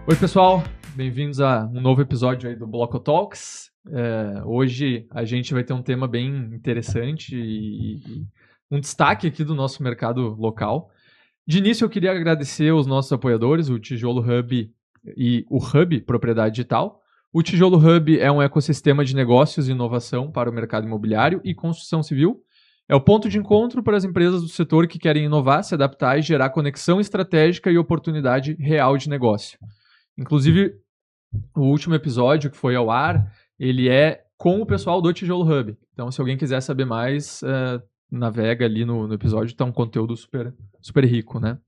Oi, pessoal, bem-vindos a um novo episódio aí do Bloco Talks. Hoje a gente vai ter um tema bem interessante e um destaque aqui do nosso mercado local. De início, eu queria agradecer aos nossos apoiadores, o Tijolo Hub e o Hub Propriedade Digital. O Tijolo Hub é um ecossistema de negócios e inovação para o mercado imobiliário e construção civil. É o ponto de encontro para as empresas do setor que querem inovar, se adaptar e gerar conexão estratégica e oportunidade real de negócio. Inclusive, o último episódio que foi ao ar, ele é com o pessoal do Tijolo Hub. Então, se alguém quiser saber mais, navega ali no episódio, tá um conteúdo super rico, né?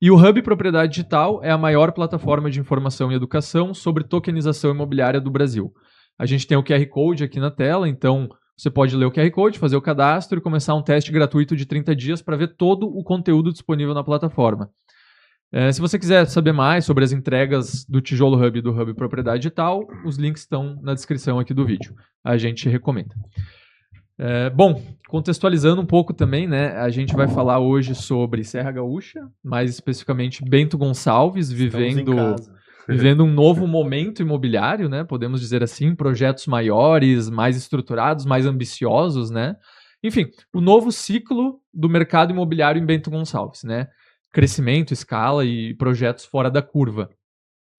E o Hub Propriedade Digital é a maior plataforma de informação e educação sobre tokenização imobiliária do Brasil. A gente tem o QR Code aqui na tela, então você pode ler o QR Code, fazer o cadastro e começar um teste gratuito de 30 dias para ver todo o conteúdo disponível na plataforma. Se você quiser saber mais sobre as entregas do Tijolo Hub e do Hub Propriedade Digital, os links estão na descrição aqui do vídeo. A gente recomenda. Bom, contextualizando um pouco também, né? A gente vai falar hoje sobre Serra Gaúcha, mais especificamente Bento Gonçalves, vivendo um novo momento imobiliário, né? Podemos dizer assim, projetos maiores, mais estruturados, mais ambiciosos, né? Enfim, o novo ciclo do mercado imobiliário em Bento Gonçalves, né? Crescimento, escala e projetos fora da curva.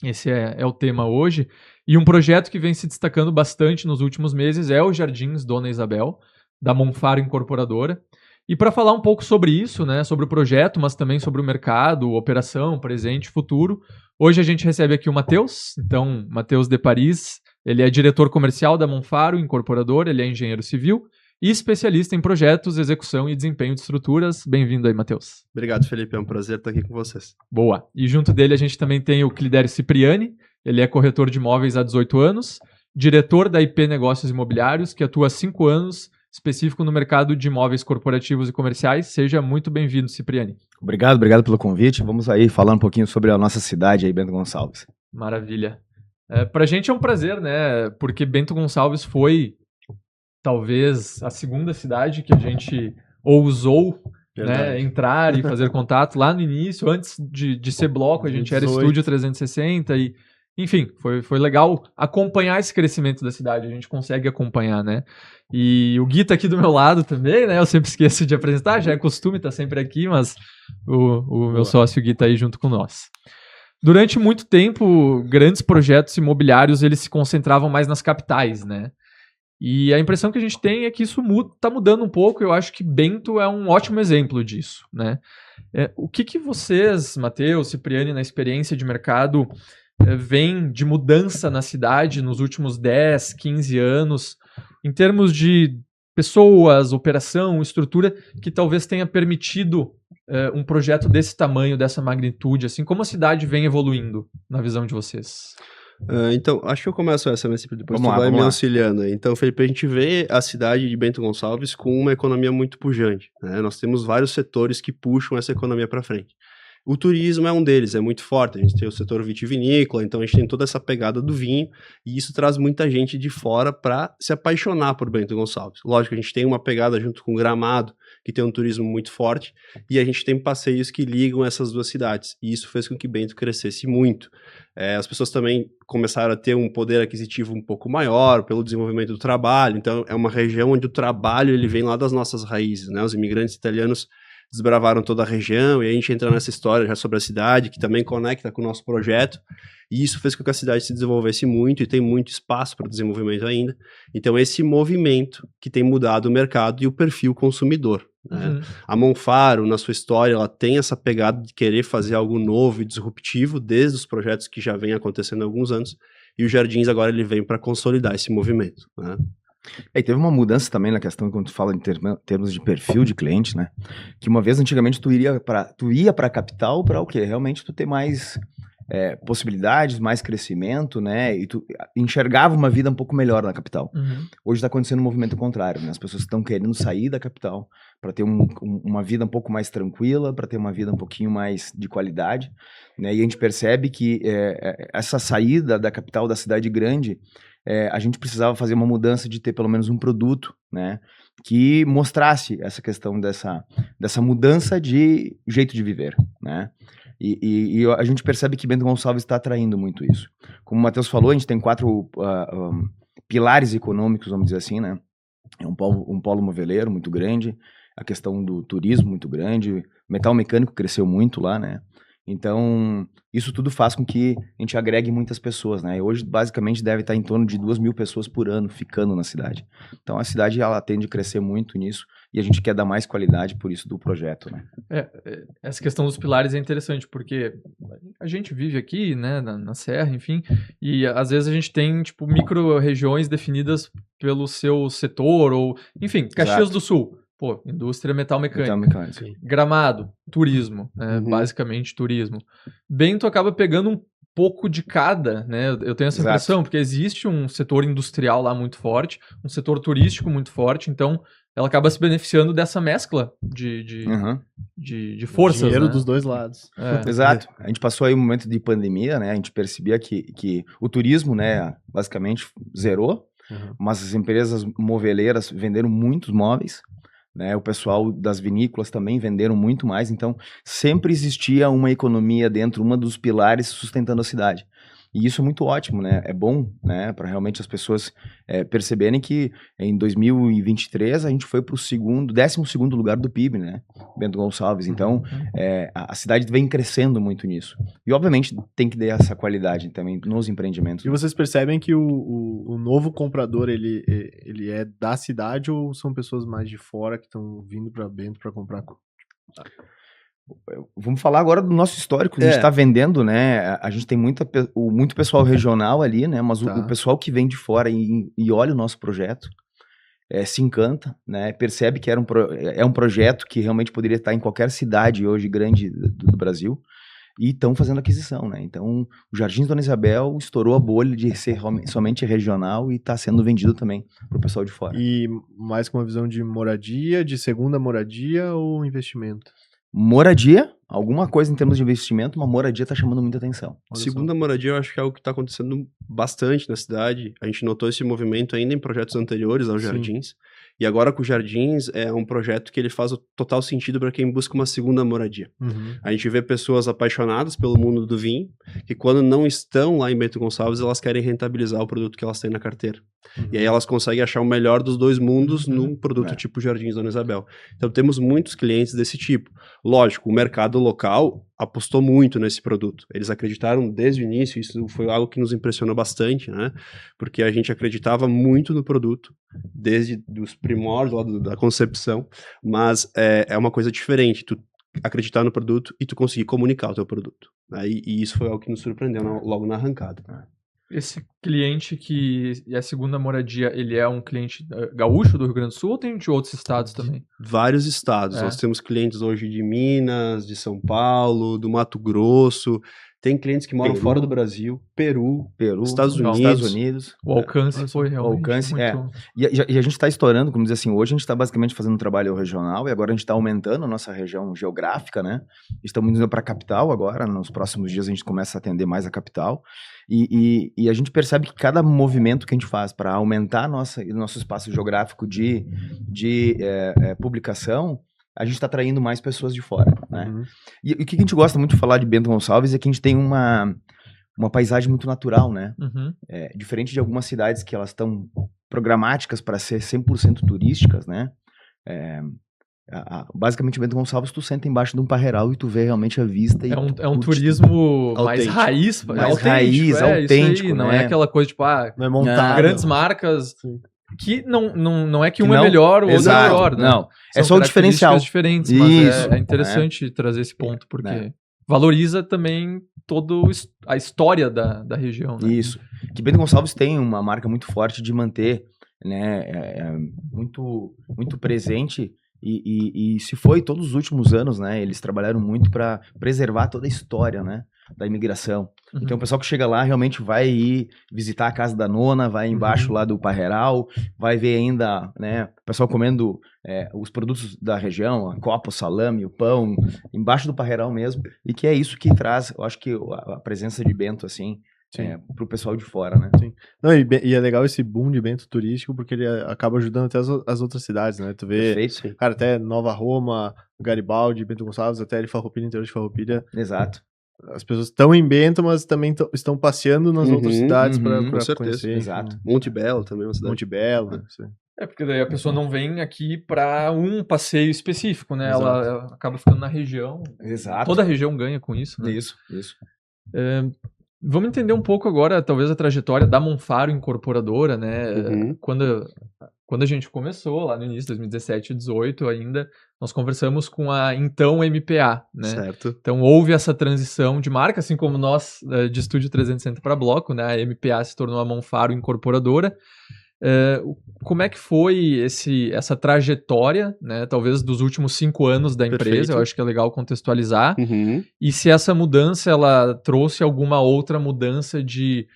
Esse é o tema hoje. E um projeto que vem se destacando bastante nos últimos meses é o Jardins Dona Isabel, da Monfaro Incorporadora. E para falar um pouco sobre isso, né, sobre o projeto, mas também sobre o mercado, operação, presente e futuro, hoje a gente recebe aqui o Matheus. Então, Matheus de Paris, ele é diretor comercial da Monfaro Incorporadora, ele é engenheiro civil e especialista em projetos, execução e desempenho de estruturas. Bem-vindo aí, Matheus. Obrigado, Felipe. É um prazer estar aqui com vocês. Boa. E junto dele a gente também tem o Clidério Cipriani. Ele é corretor de imóveis há 18 anos, diretor da IP Negócios Imobiliários, que atua há 5 anos, específico no mercado de imóveis corporativos e comerciais. Seja muito bem-vindo, Cipriani. Obrigado pelo convite. Vamos aí falar um pouquinho sobre a nossa cidade aí, Bento Gonçalves. Maravilha. Pra gente é um prazer, né? Porque Bento Gonçalves foi talvez a segunda cidade que a gente ousou, né, entrar e fazer contato lá no início, antes de ser bloco, a gente era Estúdio 360 e, enfim, foi legal acompanhar esse crescimento da cidade, a gente consegue acompanhar, né? E o Gui tá aqui do meu lado também, né? Eu sempre esqueço de apresentar, já é costume, tá sempre aqui, mas o meu sócio Gui tá aí junto com nós. Durante muito tempo, grandes projetos imobiliários, eles se concentravam mais nas capitais, né? E a impressão que a gente tem é que isso está mudando um pouco. Eu acho que Bento é um ótimo exemplo disso, né? O que vocês, Matheus, Cipriani, na experiência de mercado, veem de mudança na cidade nos últimos 10, 15 anos, em termos de pessoas, operação, estrutura, que talvez tenha permitido um projeto desse tamanho, dessa magnitude, assim, como a cidade vem evoluindo, na visão de vocês? Então, acho que eu começo essa, mas depois tu vai me auxiliando. Então, Felipe, a gente vê a cidade de Bento Gonçalves com uma economia muito pujante, né? Nós temos vários setores que puxam essa economia para frente. O turismo é um deles, é muito forte. A gente tem o setor vitivinícola, então a gente tem toda essa pegada do vinho, e isso traz muita gente de fora para se apaixonar por Bento Gonçalves. Lógico, a gente tem uma pegada junto com Gramado, que tem um turismo muito forte, e a gente tem passeios que ligam essas duas cidades, e isso fez com que Bento crescesse muito. As pessoas também começaram a ter um poder aquisitivo um pouco maior pelo desenvolvimento do trabalho, então é uma região onde o trabalho ele vem lá das nossas raízes, né? Os imigrantes italianos desbravaram toda a região, e a gente entra nessa história já sobre a cidade, que também conecta com o nosso projeto, e isso fez com que a cidade se desenvolvesse muito, e tem muito espaço para desenvolvimento ainda. Então esse movimento que tem mudado o mercado e o perfil consumidor, né? Uhum. A Monfaro, na sua história, ela tem essa pegada de querer fazer algo novo e disruptivo, desde os projetos que já vem acontecendo há alguns anos, e o Jardins agora ele vem para consolidar esse movimento, né? E teve uma mudança também na questão, quando tu fala em termos de perfil de cliente, né? Que uma vez, antigamente, tu ia para a capital para o quê? Realmente tu ter mais possibilidades, mais crescimento, né? E tu enxergava uma vida um pouco melhor na capital. Uhum. Hoje está acontecendo um movimento contrário, né? As pessoas estão querendo sair da capital para ter uma vida um pouco mais tranquila, para ter uma vida um pouquinho mais de qualidade, né? E a gente percebe que essa saída da capital, da cidade grande, a gente precisava fazer uma mudança de ter pelo menos um produto, né, que mostrasse essa questão dessa mudança de jeito de viver, né? E a gente percebe que Bento Gonçalves está atraindo muito isso. Como o Matheus falou, a gente tem 4 pilares econômicos, vamos dizer assim, né? É um polo moveleiro muito grande, a questão do turismo muito grande, metal mecânico cresceu muito lá, né? Então, isso tudo faz com que a gente agregue muitas pessoas, né? E hoje, basicamente, deve estar em torno de 2.000 pessoas por ano ficando na cidade. Então, a cidade, ela tende a crescer muito nisso e a gente quer dar mais qualidade, por isso, do projeto, né? Essa questão dos pilares é interessante, porque a gente vive aqui, né, na Serra, enfim, e às vezes a gente tem, tipo, micro-regiões definidas pelo seu setor, ou, enfim, Caxias do Sul. Pô, indústria metal mecânica. Gramado, turismo, né? Basicamente turismo. Bento acaba pegando um pouco de cada, né? Eu tenho essa impressão, porque existe um setor industrial lá muito forte, um setor turístico muito forte, então ela acaba se beneficiando dessa mescla de forças, dinheiro, né? dos dois lados. Exato. A gente passou aí um momento de pandemia, né? A gente percebia que o turismo, né, basicamente zerou, mas as empresas moveleiras venderam muitos móveis, né, o pessoal das vinícolas também venderam muito mais, então sempre existia uma economia dentro, uma dos pilares sustentando a cidade. E isso é muito ótimo, né? É bom, né, para realmente as pessoas perceberem que em 2023 a gente foi para o 12º lugar do PIB, né? Bento Gonçalves. Então, a cidade vem crescendo muito nisso. E, obviamente, tem que dar essa qualidade também nos empreendimentos. E vocês percebem que o novo comprador, ele é da cidade ou são pessoas mais de fora que estão vindo para Bento para comprar? Vamos falar agora do nosso histórico, a gente está vendendo, né, a gente tem muito pessoal regional ali, né, mas o pessoal que vem de fora e olha o nosso projeto, se encanta, né, percebe que é um projeto que realmente poderia estar em qualquer cidade hoje grande do Brasil, e estão fazendo aquisição, né, então o Jardins Dona Isabel estourou a bolha de ser somente regional e está sendo vendido também para o pessoal de fora. E mais com uma visão de moradia, de segunda moradia ou investimento? Moradia, alguma coisa em termos de investimento, uma moradia está chamando muita atenção. Segunda moradia, eu acho que é algo que está acontecendo bastante na cidade. A gente notou esse movimento ainda em projetos anteriores aos Jardins. E agora com o Jardins é um projeto que ele faz o total sentido para quem busca uma segunda moradia. A gente vê pessoas apaixonadas pelo mundo do vinho, que quando não estão lá em Bento Gonçalves, elas querem rentabilizar o produto que elas têm na carteira. E aí elas conseguem achar o melhor dos dois mundos num produto tipo Jardins Dona Isabel. Então temos muitos clientes desse tipo. Lógico, o mercado local apostou muito nesse produto. Eles acreditaram desde o início, isso foi algo que nos impressionou bastante, né? Porque a gente acreditava muito no produto, desde os primórdios lá da concepção, mas é uma coisa diferente, tu acreditar no produto e tu conseguir comunicar o teu produto. Né? E isso foi algo que nos surpreendeu logo na arrancada. Esse cliente que é a segunda moradia, ele é um cliente gaúcho do Rio Grande do Sul ou tem de outros estados também? Vários estados. Nós temos clientes hoje de Minas, de São Paulo, do Mato Grosso. Tem clientes que moram fora do Brasil, Peru, Estados Unidos. O alcance foi realmente muito... E a gente está estourando, como dizer assim, hoje a gente está basicamente fazendo um trabalho regional e agora a gente está aumentando a nossa região geográfica, né? Estamos indo para a capital agora, nos próximos dias a gente começa a atender mais a capital e a gente percebe que cada movimento que a gente faz para aumentar nosso espaço geográfico de publicação, a gente está atraindo mais pessoas de fora, né? E o que a gente gosta muito de falar de Bento Gonçalves é que a gente tem uma paisagem muito natural, né? Diferente de algumas cidades que elas estão programáticas para ser 100% turísticas, né? Basicamente, Bento Gonçalves, tu senta embaixo de um parreiral e tu vê realmente a vista. É um turismo mais raiz. Autêntico, né? Não é aquela coisa tipo, não é montado. Grandes marcas... Que não é que um é melhor ou outro é melhor, né? Não, é só o diferencial. Diferentes, mas é interessante trazer esse ponto, porque valoriza também toda a história da região. Né? Isso. Que Bento Gonçalves tem uma marca muito forte de manter, né, muito, muito presente e se foi todos os últimos anos, né? Eles trabalharam muito para preservar toda a história, né? Da imigração. Então o pessoal que chega lá realmente vai ir visitar a casa da nona, vai embaixo lá do parreiral, vai ver ainda, né, o pessoal comendo os produtos da região, a copa, o salame, o pão, embaixo do parreiral mesmo, e que é isso que traz, eu acho que a presença de Bento, assim, pro pessoal de fora, né? Sim. Não, e é legal esse boom de Bento turístico, porque ele acaba ajudando até as outras cidades, né? Tu vê, cara, até Nova Roma, Garibaldi, Bento Gonçalves, até Farroupilha, interior de Farroupilha. Exato. as pessoas estão em Bento, mas também estão passeando nas outras cidades para conhecer. Exato. Monte Belo também é uma cidade. Monte Belo. Porque daí a pessoa não vem aqui para um passeio específico, né? Exato. Ela acaba ficando na região. Exato. Toda a região ganha com isso, né? Isso. Vamos entender um pouco agora, talvez, a trajetória da Monfaro Incorporadora, né? Quando a gente começou, lá no início, 2017 e 2018 ainda, nós conversamos com a então MPA, né? Certo. Então houve essa transição de marca, assim como nós de Estúdio 360 para Bloco, né? A MPA se tornou a Monfaro Incorporadora. Como é que foi essa trajetória, né? Talvez dos últimos 5 anos da empresa? Perfeito. Eu acho que é legal contextualizar. E se essa mudança ela trouxe alguma outra mudança de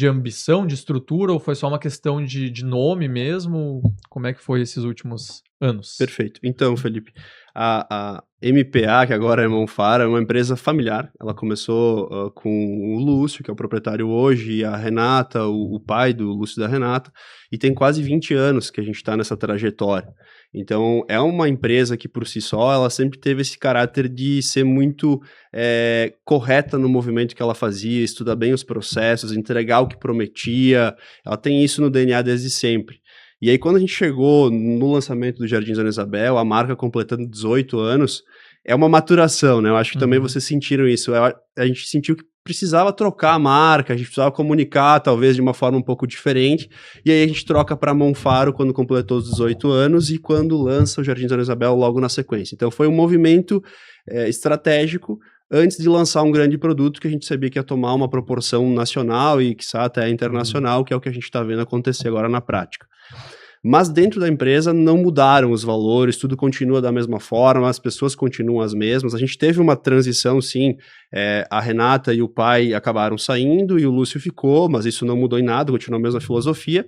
ambição, de estrutura, ou foi só uma questão de nome mesmo? Como é que foi esses últimos anos? Perfeito. Então, Felipe, a MPA, que agora é Monfaro, é uma empresa familiar. Ela começou com o Lúcio, que é o proprietário hoje, e a Renata, o pai do Lúcio e da Renata, e tem quase 20 anos que a gente está nessa trajetória. Então, é uma empresa que, por si só, ela sempre teve esse caráter de ser muito correta no movimento que ela fazia, estudar bem os processos, entregar o que prometia. Ela tem isso no DNA desde sempre. E aí, quando a gente chegou no lançamento do Jardim Dona Isabel, a marca completando 18 anos, é uma maturação, né? Eu acho que também vocês sentiram isso. A gente sentiu que precisava trocar a marca, a gente precisava comunicar, talvez, de uma forma um pouco diferente. E aí a gente troca para Monfaro quando completou os 18 anos e quando lança o Jardim Dona Isabel logo na sequência. Então, foi um movimento estratégico antes de lançar um grande produto que a gente sabia que ia tomar uma proporção nacional e, quiçá, até internacional, que é o que a gente está vendo acontecer agora na prática. Mas dentro da empresa não mudaram os valores, tudo continua da mesma forma, as pessoas continuam as mesmas. A gente teve uma transição, sim, a Renata e o pai acabaram saindo e o Lúcio ficou, mas isso não mudou em nada, continua a mesma filosofia.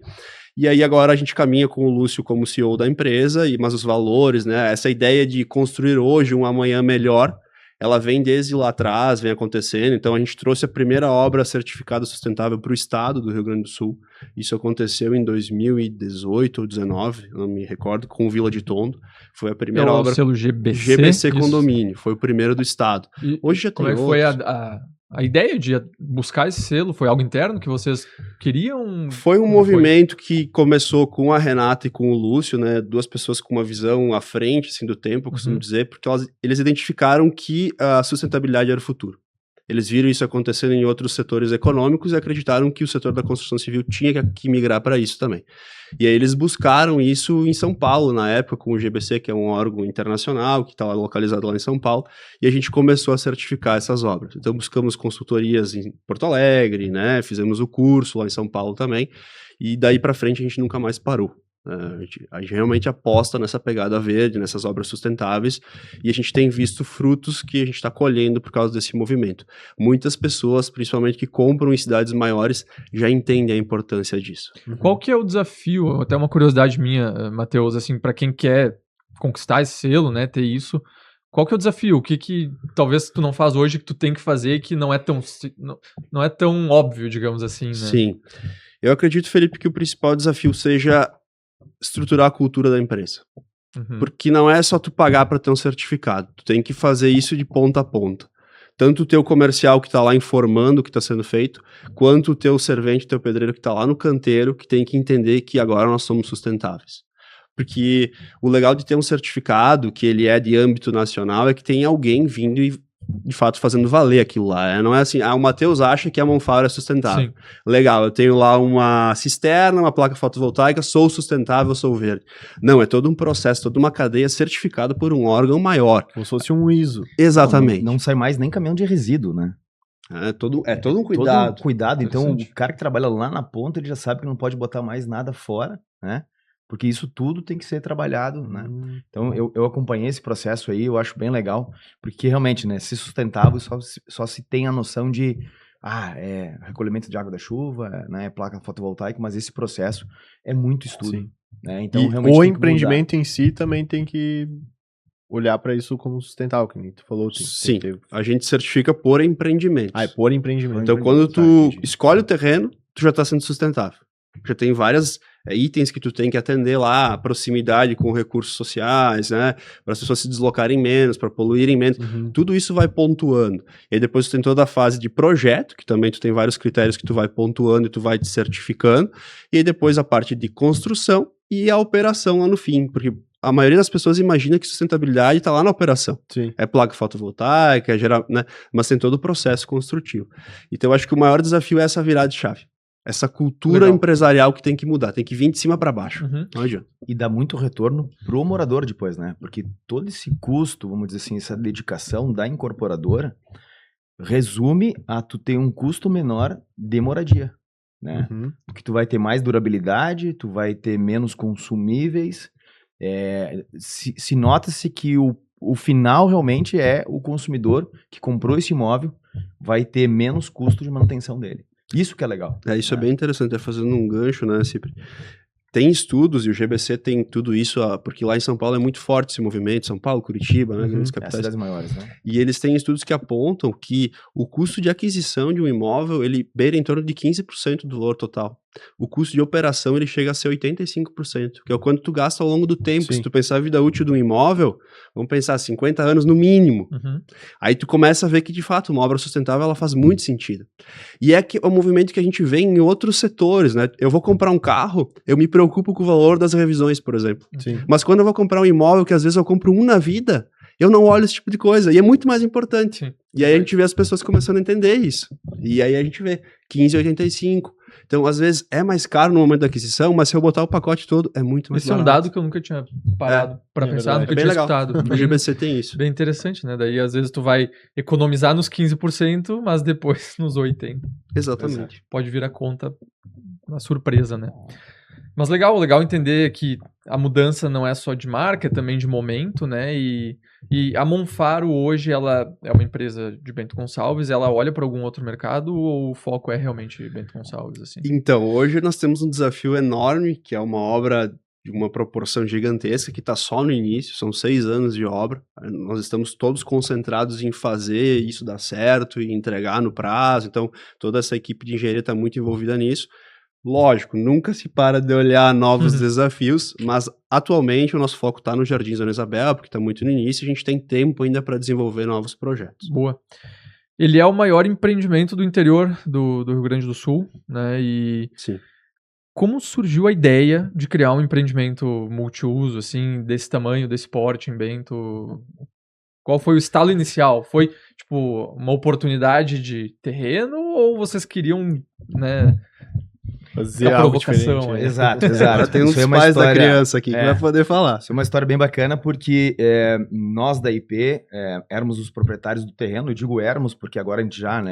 E aí agora a gente caminha com o Lúcio como CEO da empresa, mas os valores, né, essa ideia de construir hoje um amanhã melhor, ela vem desde lá atrás, vem acontecendo. Então a gente trouxe a primeira obra certificada sustentável para o estado do Rio Grande do Sul. Isso aconteceu em 2018 ou 2019, não me recordo, com Vila de Tondo. Foi a primeira obra. O selo GBC? GBC Condomínio, foi o primeiro do estado. Hoje já tem outros. Como é que foi a ideia de buscar esse selo? Foi algo interno que vocês queriam? Foi um movimento que começou com a Renata e com o Lúcio, né? Duas pessoas com uma visão à frente, assim, do tempo, eu costumo dizer, porque eles identificaram que a sustentabilidade era o futuro. Eles viram isso acontecendo em outros setores econômicos e acreditaram que o setor da construção civil tinha que migrar para isso também. E aí eles buscaram isso em São Paulo, na época, com o GBC, que é um órgão internacional, que está localizado lá em São Paulo, e a gente começou a certificar essas obras. Então buscamos consultorias em Porto Alegre, né? Fizemos o curso lá em São Paulo também, e daí para frente a gente nunca mais parou. A gente realmente aposta nessa pegada verde, nessas obras sustentáveis, e a gente tem visto frutos que a gente está colhendo por causa desse movimento. Muitas pessoas, principalmente que compram em cidades maiores, já entendem a importância disso. Qual que é o desafio? Até uma curiosidade minha, Matheus, assim, para quem quer conquistar esse selo, né, ter isso, qual que é o desafio? O que talvez tu não faz hoje que tu tem que fazer que não é tão óbvio, digamos assim, né? Sim. Eu acredito, Felipe, que o principal desafio seja estruturar a cultura da empresa. Porque não é só tu pagar para ter um certificado, tu tem que fazer isso de ponta a ponta. Tanto o teu comercial que está lá informando o que está sendo feito, quanto o teu servente, teu pedreiro que está lá no canteiro, que tem que entender que agora nós somos sustentáveis. Porque o legal de ter um certificado, que ele é de âmbito nacional, é que tem alguém vindo e de fato fazendo valer aquilo lá. Não é assim, o Matheus acha que a Monfaro é sustentável. Sim. Legal, eu tenho lá uma cisterna, uma placa fotovoltaica, sou sustentável, sou verde. Não, é todo um processo, toda uma cadeia certificada por um órgão maior. Como se fosse um ISO. Exatamente. Não sai mais nem caminhão de resíduo, né? É todo um cuidado. Todo um cuidado. Então, o cara que trabalha lá na ponta, ele já sabe que não pode botar mais nada fora, né? Porque isso tudo tem que ser trabalhado, né? Então, eu acompanhei esse processo aí, eu acho bem legal, porque realmente, né, ser sustentável só se tem a noção de, recolhimento de água da chuva, né, placa fotovoltaica, mas esse processo é muito estudo. Né? Então, realmente o empreendimento em si também tem que olhar para isso como sustentável, que nem tu falou. Sim, a gente certifica por empreendimento. É por empreendimento. Então, quando tu escolhe o terreno, tu já está sendo sustentável. Já tem várias itens que tu tem que atender lá, proximidade com recursos sociais, né, para as pessoas se deslocarem menos, para poluírem menos, tudo isso vai pontuando. E aí depois tu tem toda a fase de projeto, que também tu tem vários critérios que tu vai pontuando e tu vai te certificando, e aí depois a parte de construção e a operação lá no fim, porque a maioria das pessoas imagina que sustentabilidade está lá na operação. Sim. É placa fotovoltaica, né, mas tem todo o processo construtivo. Então eu acho que o maior desafio é essa virada de chave. Essa cultura empresarial que tem que mudar, tem que vir de cima para baixo. Não adianta. E dá muito retorno pro morador depois, né? Porque todo esse custo, vamos dizer assim, essa dedicação da incorporadora resume a tu ter um custo menor de moradia, né? Porque tu vai ter mais durabilidade, tu vai ter menos consumíveis. Se nota-se que o final realmente é o consumidor que comprou esse imóvel vai ter menos custo de manutenção dele. Isso que é legal. Isso é bem interessante, fazendo um gancho, né, Cipri? Tem estudos, e o GBC tem tudo isso, porque lá em São Paulo é muito forte esse movimento, São Paulo, Curitiba, né, grandes capitais. Cidades maiores, né? E eles têm estudos que apontam que o custo de aquisição de um imóvel, ele beira em torno de 15% do valor total. O custo de operação, ele chega a ser 85%, que é o quanto tu gasta ao longo do tempo. Sim. Se tu pensar a vida útil de um imóvel, vamos pensar 50 anos no mínimo. Aí tu começa a ver que, de fato, uma obra sustentável, ela faz muito sentido. E é um movimento que a gente vê em outros setores, né? Eu vou comprar um carro, eu me preocupo com o valor das revisões, por exemplo. Sim. Mas quando eu vou comprar um imóvel, que às vezes eu compro um na vida, eu não olho esse tipo de coisa. E é muito mais importante. Sim. E aí a gente vê as pessoas começando a entender isso. E aí a gente vê 15,85. Então, às vezes, é mais caro no momento da aquisição, mas se eu botar o pacote todo, é muito mais Esse é um dado que eu nunca tinha parado pra pensar, nunca tinha escutado. O GBC tem isso. Bem interessante, né? Daí, às vezes, tu vai economizar nos 15%, mas depois nos 80%. Exatamente. Pode vir a conta na surpresa, né? Mas legal entender que a mudança não é só de marca, é também de momento, né? E a Monfaro hoje, ela é uma empresa de Bento Gonçalves, ela olha para algum outro mercado ou o foco é realmente Bento Gonçalves, assim? Então, hoje nós temos um desafio enorme, que é uma obra de uma proporção gigantesca, que está só no início, são 6 anos de obra. Nós estamos todos concentrados em fazer isso dar certo e entregar no prazo, então toda essa equipe de engenharia está muito envolvida nisso. Lógico, nunca se para de olhar novos desafios, mas atualmente o nosso foco está no Jardins Dona Isabel, porque está muito no início e a gente tem tempo ainda para desenvolver novos projetos. Boa. Ele é o maior empreendimento do interior do Rio Grande do Sul, né? E Sim. como surgiu a ideia de criar um empreendimento multiuso, assim, desse tamanho, desse porte em Bento? Qual foi o estalo inicial? Foi, tipo, uma oportunidade de terreno ou vocês queriam, né... Fazer a algo provocação diferente. aí. Exato. Agora tem uns pais da criança aqui que vai poder falar. Isso é uma história bem bacana porque nós da IP éramos os proprietários do terreno. Eu digo éramos porque agora a gente já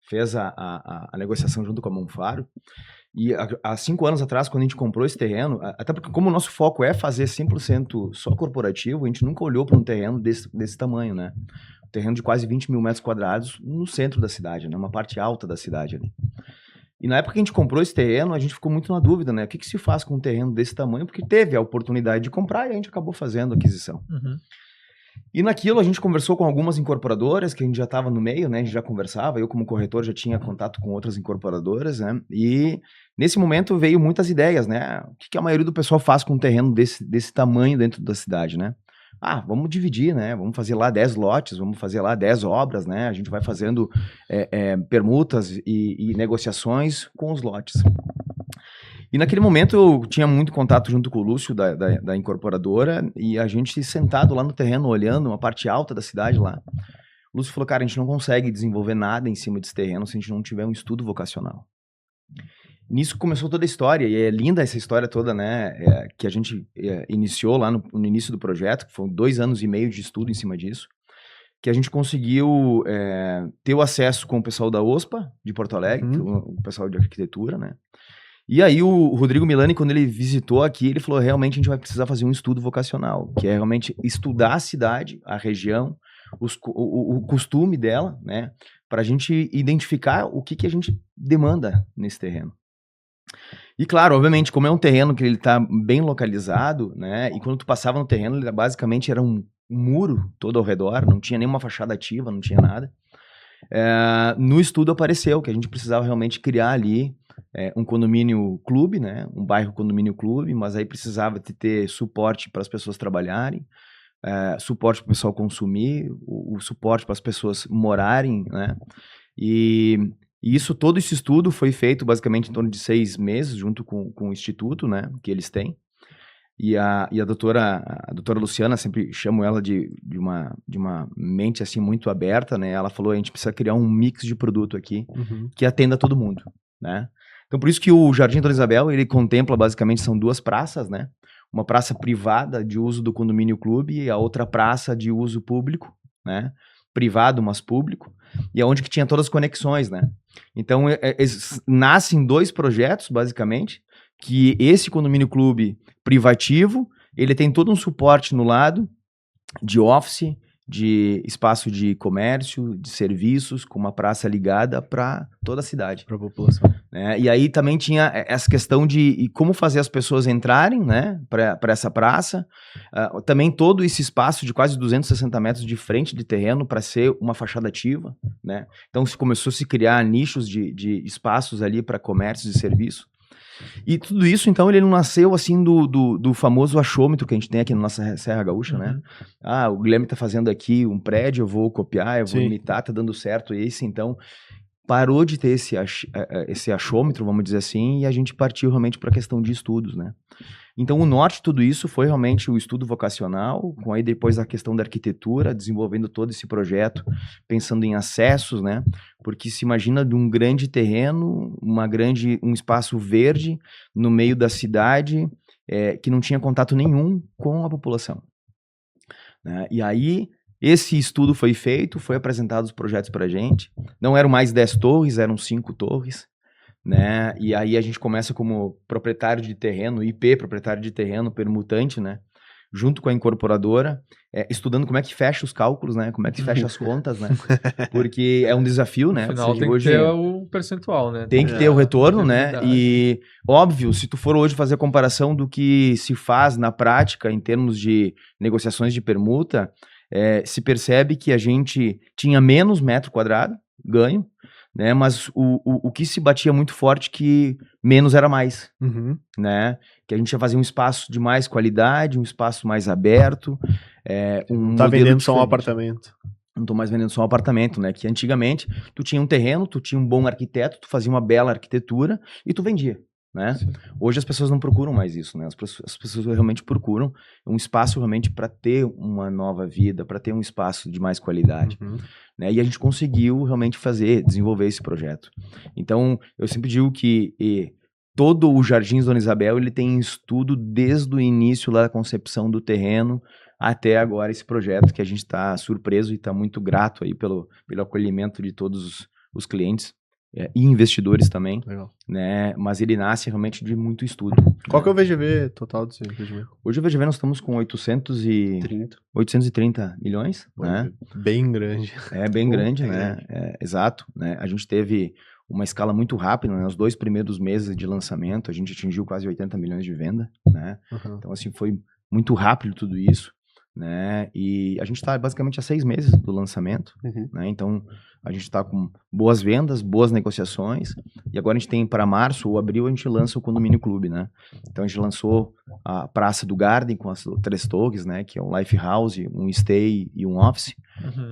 fez a negociação junto com a Monfaro. E há 5 anos atrás, quando a gente comprou esse terreno, até porque como o nosso foco é fazer 100% só corporativo, a gente nunca olhou para um terreno desse tamanho, né? Um terreno de quase 20 mil metros quadrados no centro da cidade, né? Uma parte alta da cidade ali. E na época que a gente comprou esse terreno, a gente ficou muito na dúvida, né? O que se faz com um terreno desse tamanho? Porque teve a oportunidade de comprar e a gente acabou fazendo a aquisição. E naquilo a gente conversou com algumas incorporadoras, que a gente já estava no meio, né? A gente já conversava, eu como corretor já tinha contato com outras incorporadoras, né? E nesse momento veio muitas ideias, né? O que a maioria do pessoal faz com um terreno desse tamanho dentro da cidade, né? Vamos dividir, né? Vamos fazer lá 10 lotes, vamos fazer lá 10 obras, né? A gente vai fazendo permutas e negociações com os lotes. E naquele momento eu tinha muito contato junto com o Lúcio da incorporadora e a gente sentado lá no terreno, olhando uma parte alta da cidade lá. O Lúcio falou, cara, a gente não consegue desenvolver nada em cima desse terreno se a gente não tiver um estudo vocacional. Nisso começou toda a história, e é linda essa história toda, né, que a gente iniciou lá no início do projeto, que foram 2 anos e meio de estudo em cima disso, que a gente conseguiu ter o acesso com o pessoal da OSPA, de Porto Alegre, o pessoal de arquitetura, né, e aí o Rodrigo Milani, quando ele visitou aqui, ele falou, realmente a gente vai precisar fazer um estudo vocacional, que é realmente estudar a cidade, a região, o costume dela, né, para a gente identificar o que a gente demanda nesse terreno. E claro, obviamente, como é um terreno que ele tá bem localizado, né, e quando tu passava no terreno, ele basicamente era um muro todo ao redor, não tinha nenhuma fachada ativa, não tinha nada. No estudo apareceu que a gente precisava realmente criar ali um condomínio clube, né? Um bairro condomínio clube, mas aí precisava de ter suporte para as pessoas trabalharem, suporte para o pessoal consumir, o suporte para as pessoas morarem, né? E todo esse estudo foi feito basicamente em torno de 6 meses, junto com o instituto, né? Que eles têm. E a doutora Luciana, sempre chamo ela de uma mente assim muito aberta, né? Ela falou, a gente precisa criar um mix de produto aqui que atenda todo mundo, né? Então por isso que o Jardim Dona Isabel, ele contempla basicamente, são 2 praças, né? Uma praça privada de uso do condomínio clube e a outra praça de uso público, né? Privado, mas público, e é onde que tinha todas as conexões, né? Então nascem 2 projetos, basicamente, que esse condomínio clube privativo, ele tem todo um suporte no lado de office, de espaço de comércio, de serviços, com uma praça ligada para toda a cidade. Para a população. E aí também tinha essa questão de como fazer as pessoas entrarem, né, para essa praça. Também todo esse espaço de quase 260 metros de frente de terreno para ser uma fachada ativa, né? Então começou a se criar nichos de espaços ali para comércios e serviços. E tudo isso, então, ele não nasceu assim do famoso achômetro que a gente tem aqui na nossa Serra Gaúcha, né? O Guilherme tá fazendo aqui um prédio, eu vou copiar, eu vou imitar, tá dando certo esse, então parou de ter esse achômetro, vamos dizer assim, e a gente partiu realmente para a questão de estudos, né? Então, o norte de tudo isso foi realmente o estudo vocacional, com aí depois a questão da arquitetura, desenvolvendo todo esse projeto, pensando em acessos, né? Porque se imagina de um grande terreno, um espaço verde no meio da cidade, que não tinha contato nenhum com a população, né? E aí, esse estudo foi feito, foi apresentado os projetos para a gente. Não eram mais 10 torres, eram 5 torres. Né? E aí a gente começa como proprietário de terreno, IP, proprietário de terreno, permutante, né? Junto com a incorporadora, estudando como é que fecha os cálculos, né? Como é que fecha as contas, né? Porque é um desafio, né? Afinal, tem que ter o percentual, né? Tem que ter o retorno, né? E, óbvio, se tu for hoje fazer a comparação do que se faz na prática em termos de negociações de permuta, se percebe que a gente tinha menos metro quadrado ganho, né? Mas o que se batia muito forte que menos era mais, né? Que a gente ia fazer um espaço de mais qualidade, um espaço mais aberto, não tá vendendo só um apartamento. Não tô mais vendendo só um apartamento, né? Que antigamente tu tinha um terreno, tu tinha um bom arquiteto, tu fazia uma bela arquitetura e tu vendia, né? Sim. Hoje as pessoas não procuram mais isso, né? As pessoas realmente procuram um espaço realmente para ter uma nova vida, para ter um espaço de mais qualidade, né? E a gente conseguiu realmente desenvolver esse projeto. Então, eu sempre digo que todo o Jardins Dona Isabel, ele tem estudo desde o início lá da concepção do terreno até agora esse projeto que a gente está surpreso e está muito grato aí pelo acolhimento de todos os clientes. E investidores também, né? Mas ele nasce realmente de muito estudo. Qual que é o VGV total desse investimento? Hoje o VGV nós estamos com 830 milhões, né? Bem grande. Bem grande, né? Exato, né? A gente teve uma escala muito rápida, né? Nos 2 primeiros meses de lançamento, a gente atingiu quase 80 milhões de venda, né? Então, assim, foi muito rápido tudo isso, né? E a gente está basicamente há 6 meses do lançamento, né? Então a gente está com boas vendas, boas negociações, e agora a gente tem para março ou abril a gente lança o Condomínio Clube, né? Então a gente lançou a Praça do Garden com as 3 torres, né? Que é um life house, um stay e um office,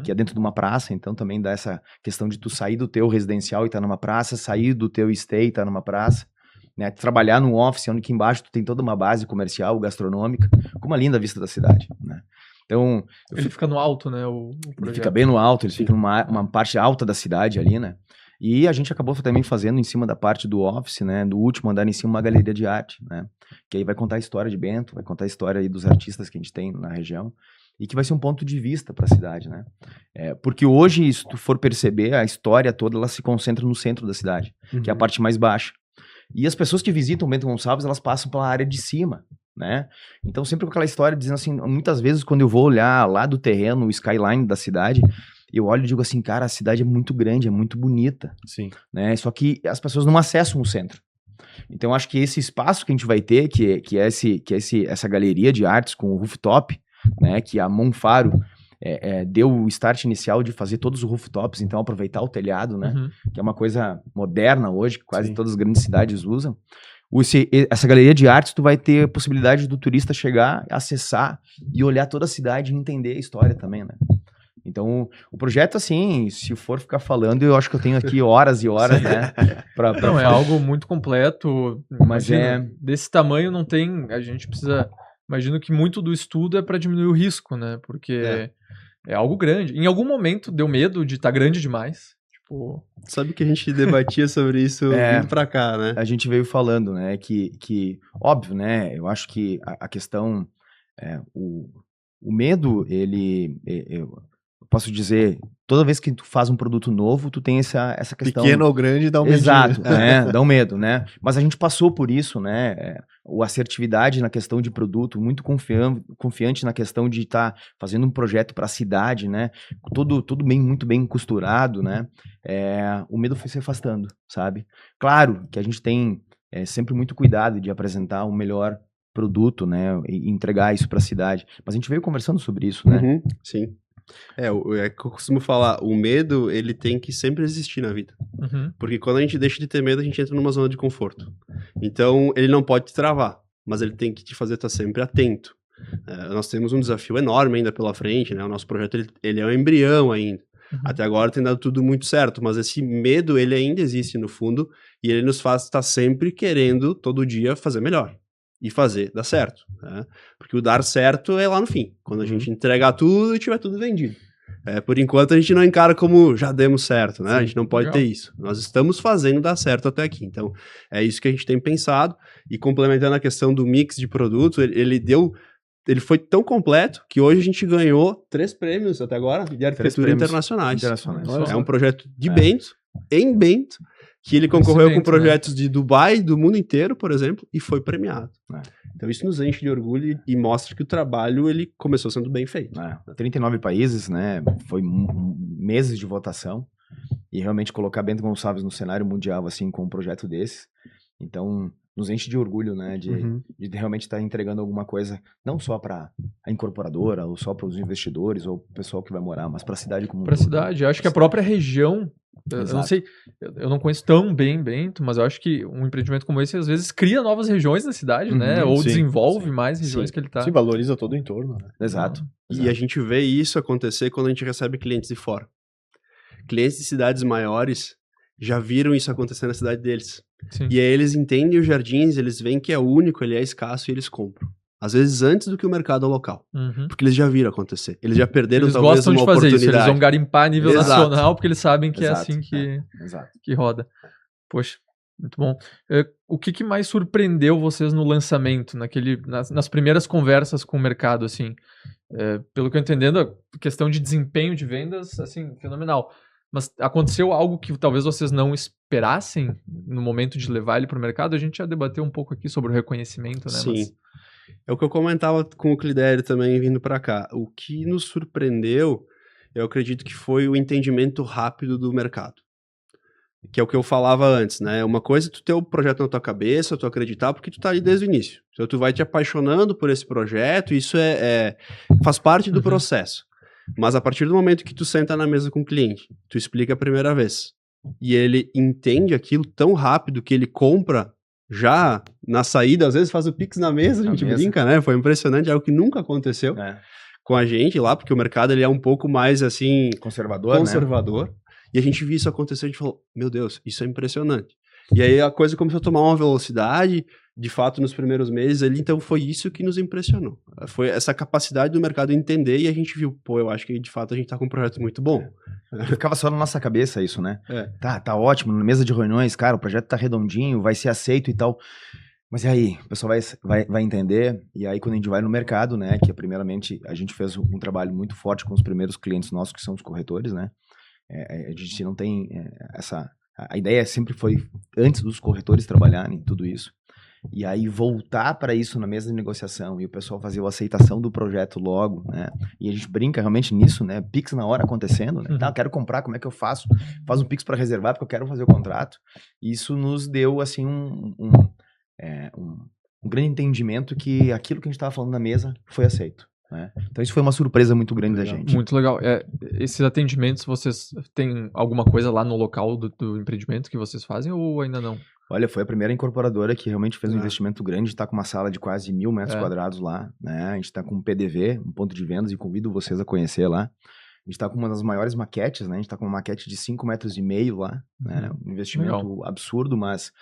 que é dentro de uma praça, então também dá essa questão de tu sair do teu residencial e estar numa praça, sair do teu stay e estar numa praça, né? Trabalhar no office, onde aqui embaixo tu tem toda uma base comercial, gastronômica, com uma linda vista da cidade, né? Então, ele fica no alto, né? Ele fica bem no alto, ele fica numa parte alta da cidade ali, né? E a gente acabou também fazendo em cima da parte do office, né? Do último andar em cima uma galeria de arte, né? Que aí vai contar a história de Bento, vai contar a história aí dos artistas que a gente tem na região e que vai ser um ponto de vista para a cidade, né? Porque hoje, se tu for perceber, a história toda ela se concentra no centro da cidade, que é a parte mais baixa. E as pessoas que visitam Bento Gonçalves, elas passam pela área de cima, né? Então sempre com aquela história dizendo assim, muitas vezes quando eu vou olhar lá do terreno, o skyline da cidade, eu olho e digo assim, cara, a cidade é muito grande, é muito bonita. Sim. Né? Só que as pessoas não acessam o centro. Então eu acho que esse espaço que a gente vai ter, que é essa galeria de artes com o rooftop, né, que a Monfaro deu o start inicial de fazer todos os rooftops, então aproveitar o telhado, né? Que é uma coisa moderna hoje, que quase todas as grandes cidades usam. Essa galeria de artes, tu vai ter a possibilidade do turista chegar, acessar e olhar toda a cidade e entender a história também, né? Então, o projeto, assim, se for ficar falando, eu acho que eu tenho aqui horas e horas, né? Não, é algo muito completo, mas desse tamanho não tem, a gente precisa, imagino que muito do estudo é para diminuir o risco, né? Porque é algo grande. Em algum momento deu medo de estar grande demais. Tipo... Sabe que a gente debatia sobre isso vindo pra cá, né? A gente veio falando, né, que óbvio, né, eu acho que a questão, o medo, eu posso dizer, toda vez que tu faz um produto novo, tu tem essa questão... Pequeno ou grande dá um medo. Exato, dá um medo, né? Mas a gente passou por isso, né? A assertividade na questão de produto, muito confiante na questão de estar fazendo um projeto para a cidade, né? Tudo muito bem costurado, né? O medo foi se afastando, sabe? Claro que a gente tem sempre muito cuidado de apresentar o melhor produto, né? E entregar isso para a cidade. Mas a gente veio conversando sobre isso, né? Sim. É que eu costumo falar, o medo, ele tem que sempre existir na vida. Porque quando a gente deixa de ter medo, a gente entra numa zona de conforto. Então, ele não pode te travar, mas ele tem que te fazer estar sempre atento. Nós temos um desafio enorme ainda pela frente, né? O nosso projeto, ele é um embrião ainda. Até agora tem dado tudo muito certo, mas esse medo, ele ainda existe no fundo, e ele nos faz estar sempre querendo, todo dia, fazer melhor. E fazer dar certo, né? Porque o dar certo é lá no fim, quando a gente entregar tudo e tiver tudo vendido. Por enquanto a gente não encara como já demos certo, né? Sim, a gente não pode ter isso. Nós estamos fazendo dar certo até aqui. Então, é isso que a gente tem pensado. E complementando a questão do mix de produto, ele foi tão completo que hoje a gente ganhou 3 prêmios até agora de arquitetura internacionais. É um projeto de Bento, em Bento, que ele concorreu com projetos de Dubai, do mundo inteiro, por exemplo, e foi premiado. Então isso nos enche de orgulho e mostra que o trabalho ele começou sendo bem feito. 39 países, né? Foi meses de votação e realmente colocar Bento Gonçalves no cenário mundial assim com um projeto desse. Então nos enche de orgulho, né? De realmente estar entregando alguma coisa, não só para a incorporadora, ou só para os investidores, ou o pessoal que vai morar, mas para a cidade como um todo. Para a cidade. Eu acho que a própria região, eu não sei, eu não conheço tão bem Bento, mas eu acho que um empreendimento como esse, às vezes, cria novas regiões na cidade, né? Ou desenvolve mais regiões que ele tá. Se valoriza todo o entorno, né? Exato. E a gente vê isso acontecer quando a gente recebe clientes de fora. Clientes de cidades maiores já viram isso acontecer na cidade deles. Sim. E aí eles entendem os jardins, eles veem que é único, ele é escasso e eles compram. Às vezes antes do que o mercado local. Porque eles já viram acontecer. Eles já perderam eles talvez uma oportunidade. Eles gostam de fazer isso, eles vão garimpar a nível nacional, porque eles sabem que é assim que roda. Poxa, muito bom. O que mais surpreendeu vocês no lançamento, nas primeiras conversas com o mercado, assim? Pelo que eu entendendo, a questão de desempenho de vendas, assim, fenomenal. Mas aconteceu algo que talvez vocês não esperassem no momento de levar ele para o mercado? A gente já debateu um pouco aqui sobre o reconhecimento, né? Sim. É o que eu comentava com o Clidério também vindo para cá. O que nos surpreendeu, eu acredito que foi o entendimento rápido do mercado. Que é o que eu falava antes, né? Uma coisa é tu ter o projeto na tua cabeça, tu acreditar, porque tu tá ali desde o início. Então tu vai te apaixonando por esse projeto, isso faz parte do processo. Mas a partir do momento que tu senta na mesa com o cliente, tu explica a primeira vez, e ele entende aquilo tão rápido que ele compra já na saída, às vezes faz o Pix na mesa, a gente brinca, né? Foi impressionante, algo que nunca aconteceu com a gente lá, porque o mercado ele é um pouco mais, assim... Conservador. Né? E a gente viu isso acontecer, a gente falou, meu Deus, isso é impressionante. E aí a coisa começou a tomar uma velocidade, de fato, nos primeiros meses ali, então foi isso que nos impressionou. Foi essa capacidade do mercado entender e a gente viu, eu acho que de fato a gente tá com um projeto muito bom. Ficava só na nossa cabeça isso, né? Tá ótimo, na mesa de reuniões, cara, o projeto tá redondinho, vai ser aceito e tal. Mas e aí? O pessoal vai entender, e aí quando a gente vai no mercado, né, que primeiramente a gente fez um trabalho muito forte com os primeiros clientes nossos, que são os corretores, né? A gente não tem a ideia sempre foi, antes dos corretores trabalharem tudo isso, e aí voltar para isso na mesa de negociação e o pessoal fazer a aceitação do projeto logo, né? E a gente brinca realmente nisso, né? Pix na hora acontecendo, né? Tá, quero comprar, como é que eu faço? Faz um Pix para reservar porque eu quero fazer o contrato. E isso nos deu, assim, um grande entendimento que aquilo que a gente estava falando na mesa foi aceito. né? Então isso foi uma surpresa muito grande da gente. Muito legal. Esses atendimentos, vocês têm alguma coisa lá no local do empreendimento que vocês fazem ou ainda não? Olha, foi a primeira incorporadora que realmente fez um investimento grande, está com uma sala de quase 1.000 metros quadrados lá, né? A gente está com um PDV, um ponto de vendas, e convido vocês a conhecer lá. A gente está com uma das maiores maquetes, né? A gente está com uma maquete de 5,5 metros lá, né? Um investimento absurdo, mas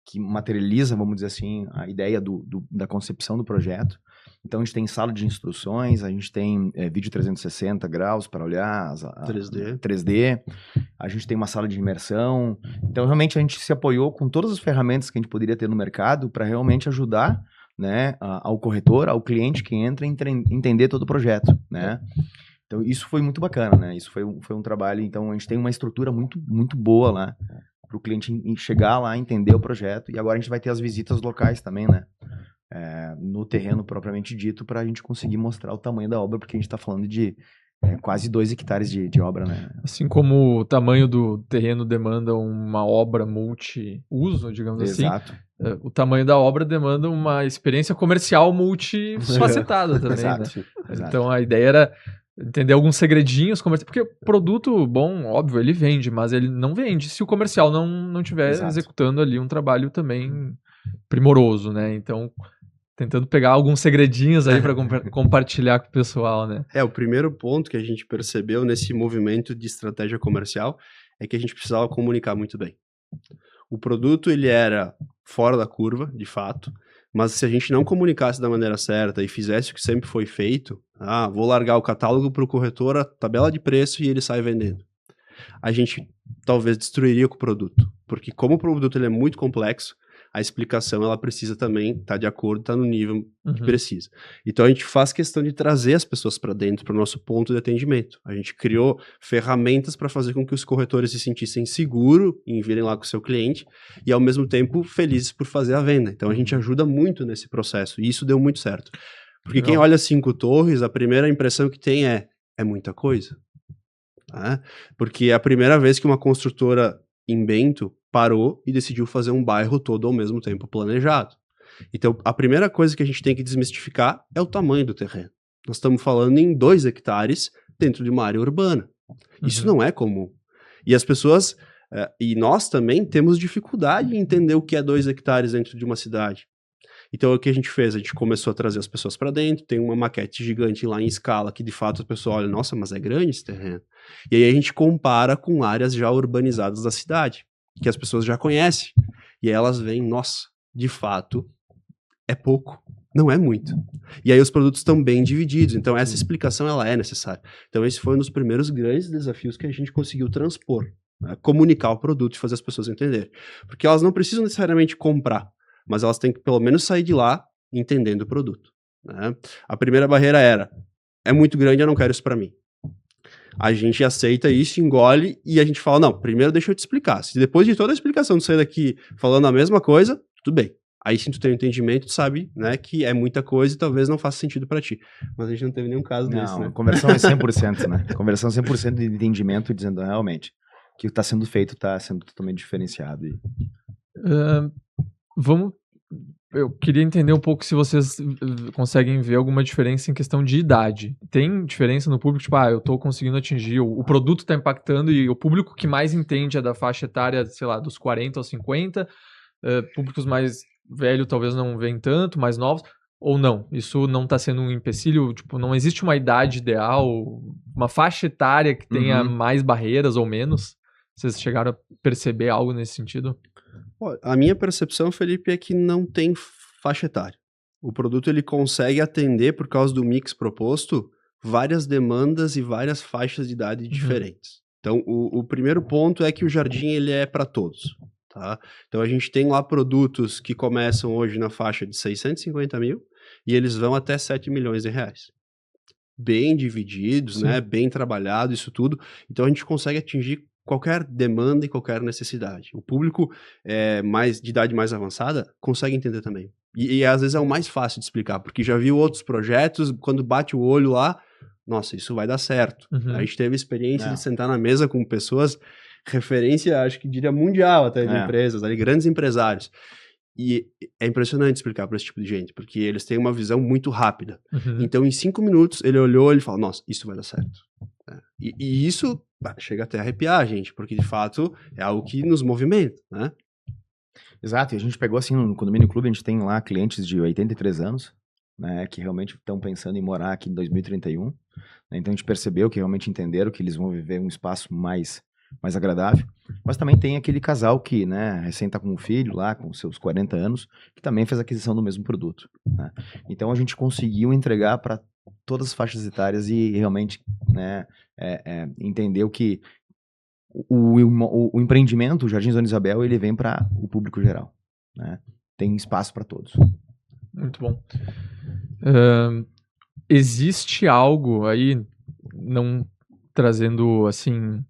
que materializa, vamos dizer assim, a ideia da concepção do projeto. Então, a gente tem sala de instruções, a gente tem vídeo 360 graus para olhar, 3D, a gente tem uma sala de imersão. Então, realmente, a gente se apoiou com todas as ferramentas que a gente poderia ter no mercado para realmente ajudar, né, ao corretor, ao cliente que entra a entender todo o projeto, né? Então, isso foi muito bacana, né? Isso foi um trabalho. Então, a gente tem uma estrutura muito, muito boa lá para o cliente chegar lá, entender o projeto. E agora a gente vai ter as visitas locais também, né? No terreno propriamente dito, para a gente conseguir mostrar o tamanho da obra, porque a gente está falando de quase 2 hectares de obra, né? Assim como o tamanho do terreno demanda uma obra multi-uso, digamos assim, o tamanho da obra demanda uma experiência comercial multifacetada também, Exato. né? Então a ideia era entender alguns segredinhos comerciais, porque produto bom, óbvio, ele vende, mas ele não vende se o comercial não estiver executando ali um trabalho também primoroso, né? Então, tentando pegar alguns segredinhos aí para compartilhar com o pessoal, né? O primeiro ponto que a gente percebeu nesse movimento de estratégia comercial é que a gente precisava comunicar muito bem. O produto, ele era fora da curva, de fato, mas se a gente não comunicasse da maneira certa e fizesse o que sempre foi feito, vou largar o catálogo para o corretor, a tabela de preço e ele sai vendendo. A gente talvez destruiria com o produto, porque como o produto ele é muito complexo, a explicação ela precisa também estar de acordo, estar no nível que precisa. Então a gente faz questão de trazer as pessoas para dentro, para o nosso ponto de atendimento. A gente criou ferramentas para fazer com que os corretores se sentissem seguros em virem lá com o seu cliente e ao mesmo tempo felizes por fazer a venda. Então a gente ajuda muito nesse processo e isso deu muito certo. Porque quem olha 5 torres, a primeira impressão que tem é muita coisa. Tá? Porque é a primeira vez que uma construtora em Bento parou e decidiu fazer um bairro todo ao mesmo tempo planejado. Então, a primeira coisa que a gente tem que desmistificar é o tamanho do terreno. Nós estamos falando em 2 hectares dentro de uma área urbana. Isso não é comum. E as pessoas, e nós também, temos dificuldade em entender o que é 2 hectares dentro de uma cidade. Então, o que a gente fez? A gente começou a trazer as pessoas para dentro, tem uma maquete gigante lá em escala, que de fato a pessoa olha, nossa, mas é grande esse terreno. E aí a gente compara com áreas já urbanizadas da cidade, que as pessoas já conhecem. E aí elas veem, nossa, de fato, é pouco, não é muito. E aí os produtos estão bem divididos, então essa explicação ela é necessária. Então esse foi um dos primeiros grandes desafios que a gente conseguiu transpor, né? Comunicar o produto e fazer as pessoas entenderem. Porque elas não precisam necessariamente comprar, mas elas têm que pelo menos sair de lá entendendo o produto, né? A primeira barreira é muito grande, eu não quero isso para mim. A gente aceita isso, engole e a gente fala, não, primeiro deixa eu te explicar. Se depois de toda a explicação tu sair daqui falando a mesma coisa, tudo bem. Aí sim tu tem um entendimento, tu sabe, né, que é muita coisa e talvez não faça sentido para ti. Mas a gente não teve nenhum caso desse, né? Conversão é 100%, né? Conversão 100% de entendimento, dizendo realmente que o que está sendo feito está sendo totalmente diferenciado. Eu queria entender um pouco se vocês conseguem ver alguma diferença em questão de idade. Tem diferença no público? Tipo, eu tô conseguindo atingir, o produto tá impactando e o público que mais entende é da faixa etária, sei lá, dos 40 aos 50, públicos mais velhos talvez não veem tanto, mais novos, ou não? Isso não tá sendo um empecilho? Tipo, não existe uma idade ideal, uma faixa etária que tenha mais barreiras ou menos? Vocês chegaram a perceber algo nesse sentido? A minha percepção, Felipe, é que não tem faixa etária. O produto ele consegue atender, por causa do mix proposto, várias demandas e várias faixas de idade diferentes. Então, o primeiro ponto é que o jardim ele é para todos. Tá? Então, a gente tem lá produtos que começam hoje na faixa de 650 mil e eles vão até 7 milhões de reais. Bem divididos, né? Bem trabalhado, isso tudo. Então, a gente consegue atingir qualquer demanda e qualquer necessidade. O público de idade mais avançada consegue entender também. E às vezes é o mais fácil de explicar, porque já viu outros projetos, quando bate o olho lá, nossa, isso vai dar certo. A gente teve a experiência de sentar na mesa com pessoas, referência, acho que diria mundial até de empresas, ali, grandes empresários. E é impressionante explicar para esse tipo de gente, porque eles têm uma visão muito rápida. Então, em 5 minutos, ele olhou e ele falou, nossa, isso vai dar certo. E isso chega até a arrepiar a gente, porque, de fato, é algo que nos movimenta, né? Exato, e a gente pegou assim, no Condomínio Clube, a gente tem lá clientes de 83 anos, né, que realmente estão pensando em morar aqui em 2031, né, então a gente percebeu que realmente entenderam que eles vão viver um espaço mais agradável, mas também tem aquele casal que, né, recém tá com um filho lá, com seus 40 anos, que também fez aquisição do mesmo produto, né, então a gente conseguiu entregar para todas as faixas etárias e realmente, né, entendeu que o empreendimento, o Jardins Dona Isabel, ele vem para o público geral, né? Tem espaço para todos. Muito bom. Existe algo aí, não trazendo assim,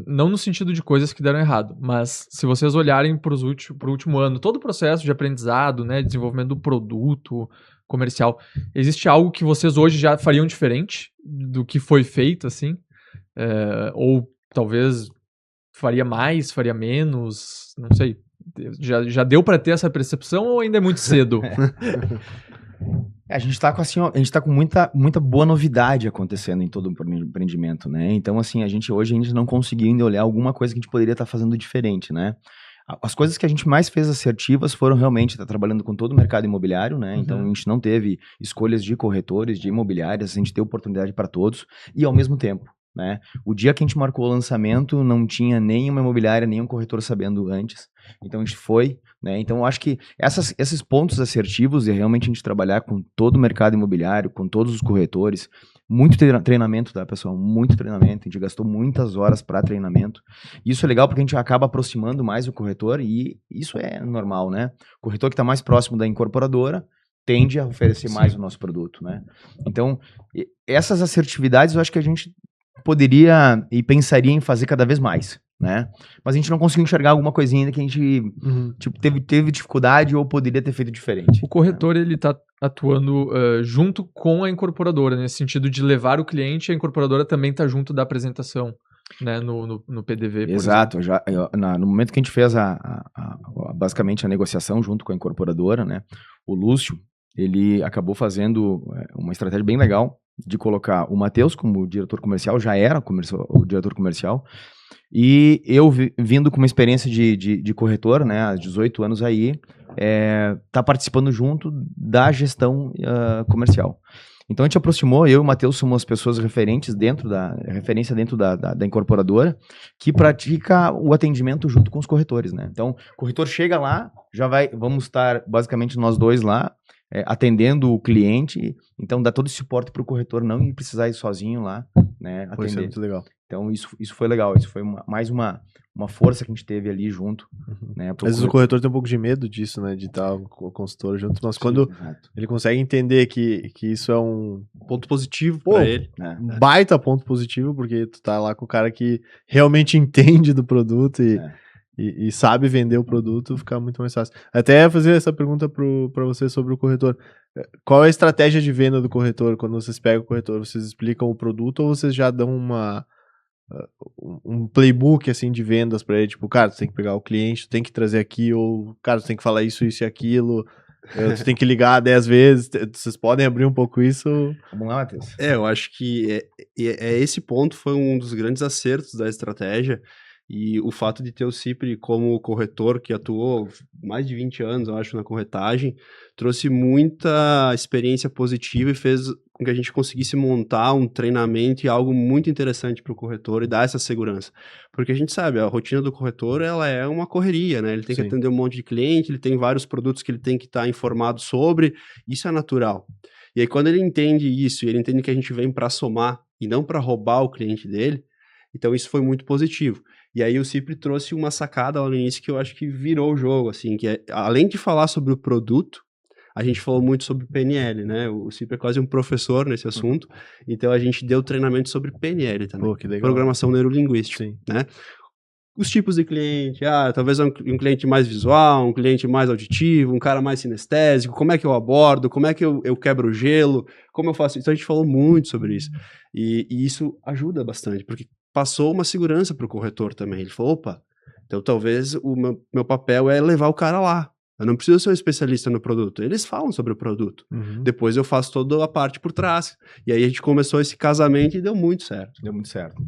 não no sentido de coisas que deram errado, mas se vocês olharem para o último ano, todo o processo de aprendizado, né, desenvolvimento do produto comercial, existe algo que vocês hoje já fariam diferente do que foi feito, assim? Ou talvez faria mais, faria menos, não sei. Já deu para ter essa percepção ou ainda é muito cedo? A gente tá com assim, a gente tá com muita boa novidade acontecendo em todo o empreendimento, né? Então assim, hoje a gente não conseguiu ainda olhar alguma coisa que a gente poderia estar fazendo diferente, né? As coisas que a gente mais fez assertivas foram realmente estar trabalhando com todo o mercado imobiliário, né? Então a gente não teve escolhas de corretores, de imobiliárias, a gente deu oportunidade para todos e ao mesmo tempo, né? O dia que a gente marcou o lançamento, não tinha nenhuma imobiliária, nenhum corretor sabendo antes. Então a gente foi, né? Então eu acho que esses pontos assertivos e realmente a gente trabalhar com todo o mercado imobiliário, com todos os corretores, muito treinamento, tá, pessoal? Muito treinamento. A gente gastou muitas horas para treinamento. Isso é legal porque a gente acaba aproximando mais o corretor e isso é normal, né? O corretor que está mais próximo da incorporadora tende a oferecer mais o nosso produto, né? Então, essas assertividades eu acho que a gente poderia e pensaria em fazer cada vez mais, né? Mas a gente não conseguiu enxergar alguma coisinha ainda que a gente tipo, teve dificuldade ou poderia ter feito diferente. O corretor, ele tá atuando junto com a incorporadora, nesse sentido de levar o cliente, a incorporadora também tá junto da apresentação, né, no PDV, por Exato, exemplo. No momento que a gente fez basicamente a negociação junto com a incorporadora, né, o Lúcio, ele acabou fazendo uma estratégia bem legal de colocar o Matheus como diretor comercial, já era o diretor comercial, e eu vindo com uma experiência de corretor, né, há 18 anos aí, tá participando junto da gestão comercial. Então a gente aproximou, eu e o Matheus somos as pessoas referência dentro da incorporadora, que pratica o atendimento junto com os corretores, né? Então, o corretor chega lá, vamos estar basicamente nós dois lá, atendendo o cliente, então dá todo esse suporte para o corretor não precisar ir sozinho lá, né, atender. Isso é muito legal. Então isso foi legal, isso foi mais uma força que a gente teve ali junto. Né, Às vezes o corretor tem um pouco de medo disso, né, de estar com o consultor junto, mas quando ele consegue entender que isso é um ponto positivo para ele. Um baita ponto positivo, porque tu tá lá com o cara que realmente entende do produto e sabe vender o produto, fica muito mais fácil. Até fazer essa pergunta para você sobre o corretor. Qual é a estratégia de venda do corretor? Quando vocês pegam o corretor, vocês explicam o produto ou vocês já dão um playbook assim de vendas para ele? Tipo, cara, tu tem que pegar o cliente, tu tem que trazer aqui, ou cara, tu tem que falar isso e aquilo, tu tem que ligar 10 vezes. Vocês podem abrir um pouco isso? Vamos lá, Matheus. Eu acho que esse ponto foi um dos grandes acertos da estratégia. E o fato de ter o Cipri como corretor, que atuou mais de 20 anos, eu acho, na corretagem, trouxe muita experiência positiva e fez com que a gente conseguisse montar um treinamento e algo muito interessante para o corretor e dar essa segurança. Porque a gente sabe, a rotina do corretor, ela é uma correria, né? Ele tem que atender um monte de cliente, ele tem vários produtos que ele tem que estar informado sobre, isso é natural. E aí, quando ele entende isso, e ele entende que a gente vem para somar e não para roubar o cliente dele, então isso foi muito positivo. E aí o Cipri trouxe uma sacada lá no início que eu acho que virou o jogo, assim, que além de falar sobre o produto, a gente falou muito sobre PNL, né? O Cipri é quase um professor nesse assunto, então a gente deu treinamento sobre PNL também. Pô, que legal. Programação neurolinguística, né? Os tipos de cliente, talvez um cliente mais visual, um cliente mais auditivo, um cara mais sinestésico, como é que eu abordo, como é que eu quebro o gelo, como eu faço isso. Então a gente falou muito sobre isso. E isso ajuda bastante, porque passou uma segurança para o corretor também. Ele falou, opa, então talvez o meu papel é levar o cara lá. Eu não preciso ser um especialista no produto. Eles falam sobre o produto. Depois eu faço toda a parte por trás. E aí a gente começou esse casamento e deu muito certo. Deu muito certo.